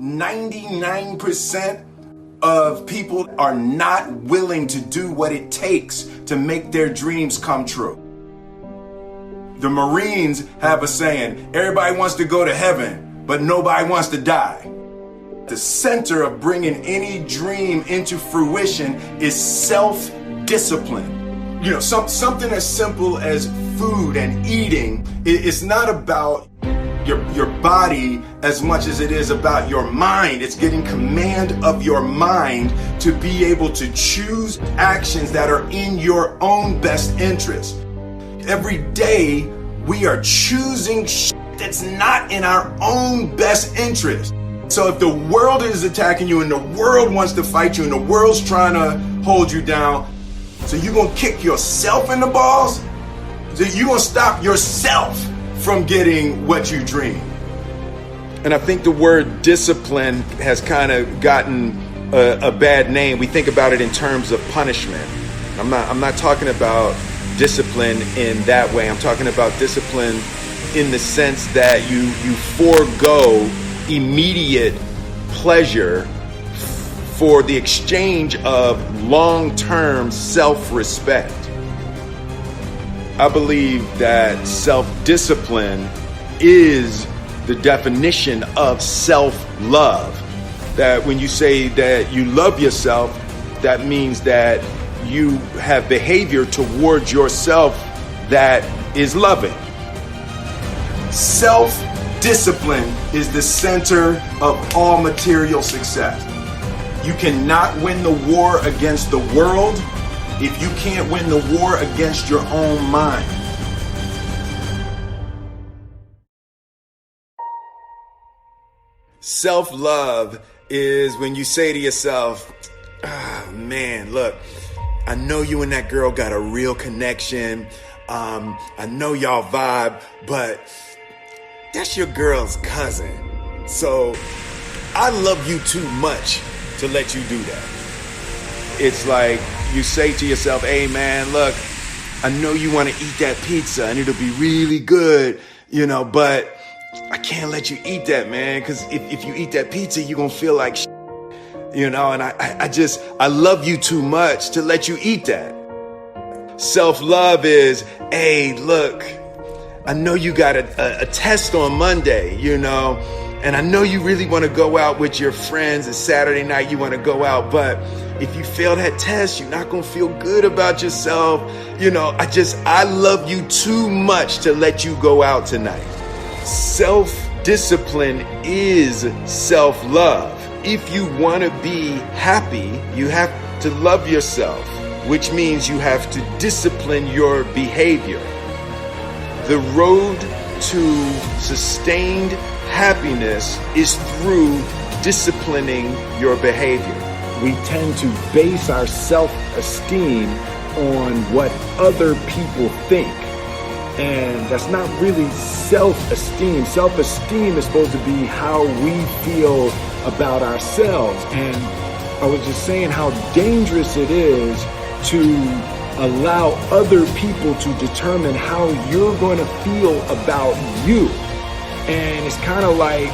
99% of people are not willing to do what it takes to make their dreams come true. The Marines have a saying, everybody wants to go to heaven, but nobody wants to die. The center of bringing any dream into fruition is self-discipline. You know, something as simple as food and eating. It's not about your body as much as it is about your mind. It's getting command of your mind to be able to choose actions that are in your own best interest. Every day we are choosing that's not in our own best interest. So if the world is attacking you and the world wants to fight you and the world's trying to hold you down, so you're going to kick yourself in the balls? So you're going to stop yourself from getting what you dream. And I think the word discipline has kind of gotten a bad name. We think about it in terms of punishment. I'm not talking about discipline in that way. I'm talking about discipline in the sense that you forego immediate pleasure for the exchange of long-term self-respect. I believe that self-discipline is the definition of self-love. That when you say that you love yourself, that means that you have behavior towards yourself that is loving. Self-discipline is the center of all material success. You cannot win the war against the world if you can't win the war against your own mind. Self-love is when you say to yourself, oh, man, look, I know you and that girl got a real connection. I know y'all vibe, but that's your girl's cousin. So I love you too much to let you do that. It's like you say to yourself, hey man, look, I know you want to eat that pizza and it'll be really good, but I can't let you eat that, man, because if you eat that pizza, you're going to feel like shit, and I love you too much to let you eat that. Self-love is, hey, look, I know you got a test on Monday, and I know you really want to go out with your friends and Saturday night you want to go out, but if you fail that test, you're not going to feel good about yourself. I love you too much to let you go out tonight. Self-discipline is self-love. If you want to be happy, you have to love yourself, which means you have to discipline your behavior. The road to sustained happiness is through disciplining your behavior. We tend to base our self-esteem on what other people think. And that's not really self-esteem. Self-esteem is supposed to be how we feel about ourselves. And I was just saying how dangerous it is to allow other people to determine how you're going to feel about you. And it's kind of like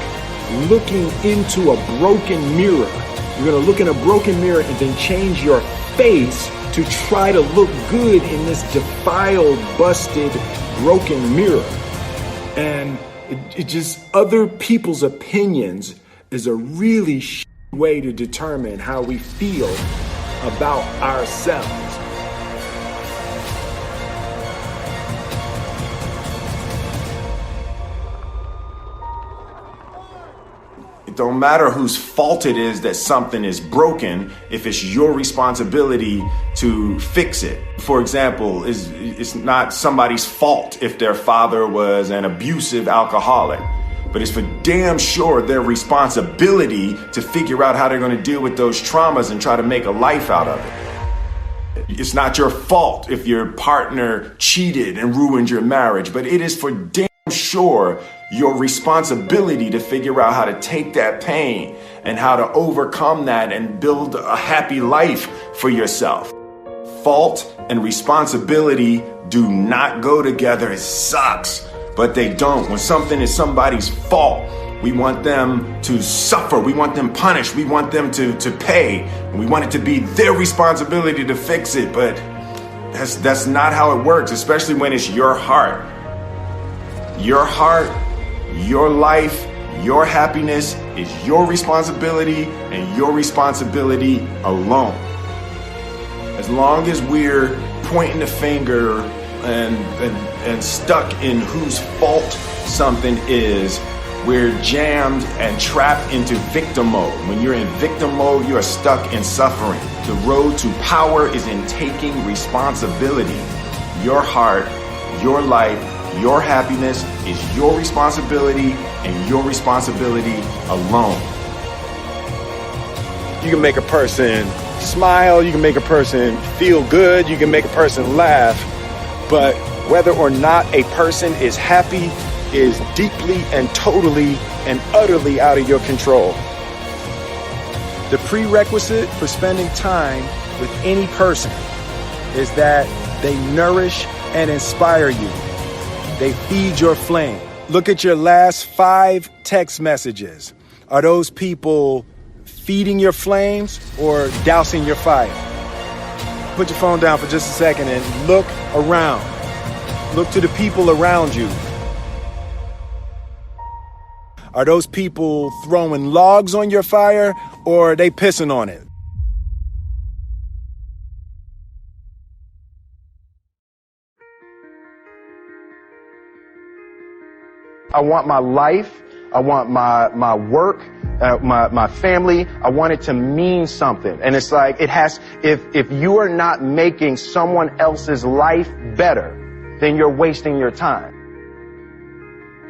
looking into a broken mirror. You're going to look in a broken mirror and then change your face to try to look good in this defiled, busted, broken mirror. And it just, other people's opinions is a really way to determine how we feel about ourselves. It don't matter whose fault it is that something is broken if it's your responsibility to fix it. For example, it's not somebody's fault if their father was an abusive alcoholic, but it's for damn sure their responsibility to figure out how they're going to deal with those traumas and try to make a life out of it. It's not your fault if your partner cheated and ruined your marriage, but it is for damn sure your responsibility to figure out how to take that pain and how to overcome that and build a happy life for yourself. Fault and responsibility do not go together. It sucks, but they don't. When something is somebody's fault, We want them to suffer. We want them punished. We want them to pay. And we want it to be their responsibility to fix it. But that's not how it works, especially when it's your heart. Your heart, your life, your happiness is your responsibility and your responsibility alone. As long as we're pointing the finger and stuck in whose fault something is, we're jammed and trapped into victim mode. When you're in victim mode, you are stuck in suffering. The road to power is in taking responsibility. Your heart, your life, your happiness is your responsibility and your responsibility alone. You can make a person smile, you can make a person feel good, you can make a person laugh, but whether or not a person is happy is deeply and totally and utterly out of your control. The prerequisite for spending time with any person is that they nourish and inspire you. They feed your flame. Look at your last 5 text messages. Are those people feeding your flames or dousing your fire? Put your phone down for just a second and look around. Look to the people around you. Are those people throwing logs on your fire or are they pissing on it? I want my life, I want my work, my family, I want it to mean something. And it's like, if you are not making someone else's life better, then you're wasting your time.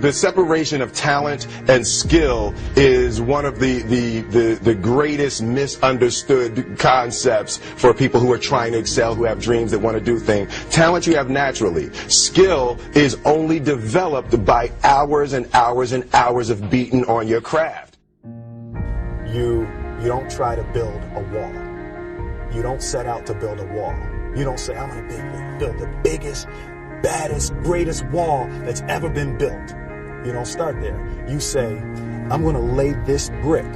The separation of talent and skill is one of the greatest misunderstood concepts for people who are trying to excel, who have dreams, that want to do things. Talent you have naturally. Skill is only developed by hours and hours and hours of beating on your craft. You don't try to build a wall. You don't set out to build a wall. You don't say, I'm going to build the biggest, baddest, greatest wall that's ever been built. You don't start there. You say, I'm going to lay this brick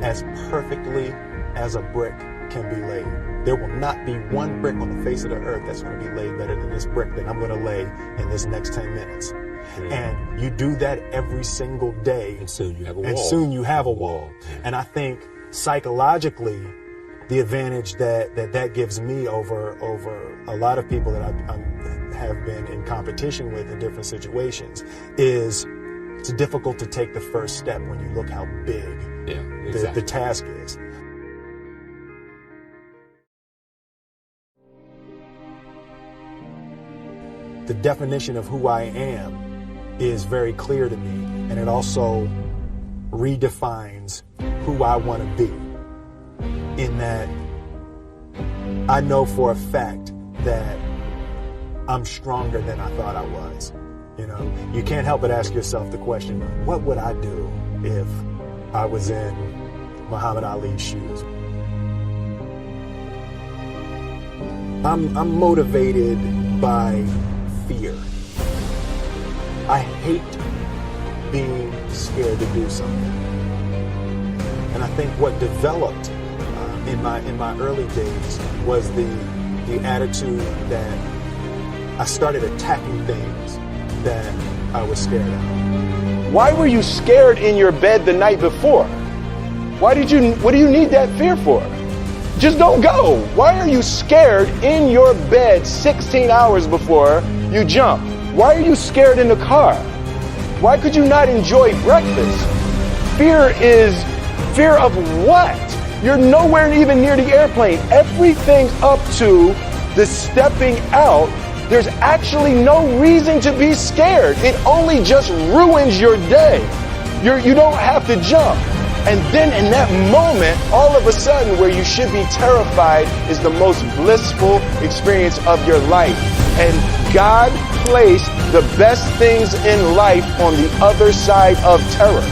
as perfectly as a brick can be laid. There will not be one brick on the face of the earth that's going to be laid better than this brick that I'm going to lay in this next 10 minutes. And you do that every single day. And soon you have a wall. And soon you have a wall. And I think psychologically, the advantage that gives me over a lot of people that I have been in competition with in different situations is it's difficult to take the first step when you look how big the task is. The definition of who I am is very clear to me, and it also redefines who I want to be, in that I know for a fact that I'm stronger than I thought I was. You know, you can't help but ask yourself the question, what would I do if I was in Muhammad Ali's shoes? I'm motivated by fear. I hate being scared to do something. And I think what developed in my early days was the attitude that I started attacking things that I was scared of. Why were you scared in your bed the night before? What do you need that fear for? Just don't go. Why are you scared in your bed 16 hours before you jump? Why are you scared in the car? Why could you not enjoy breakfast? Fear of what? You're nowhere even near the airplane. Everything up to the stepping out, there's actually no reason to be scared. It only just ruins your day. You don't have to jump. And then in that moment, all of a sudden, where you should be terrified is the most blissful experience of your life. And God placed the best things in life on the other side of terror.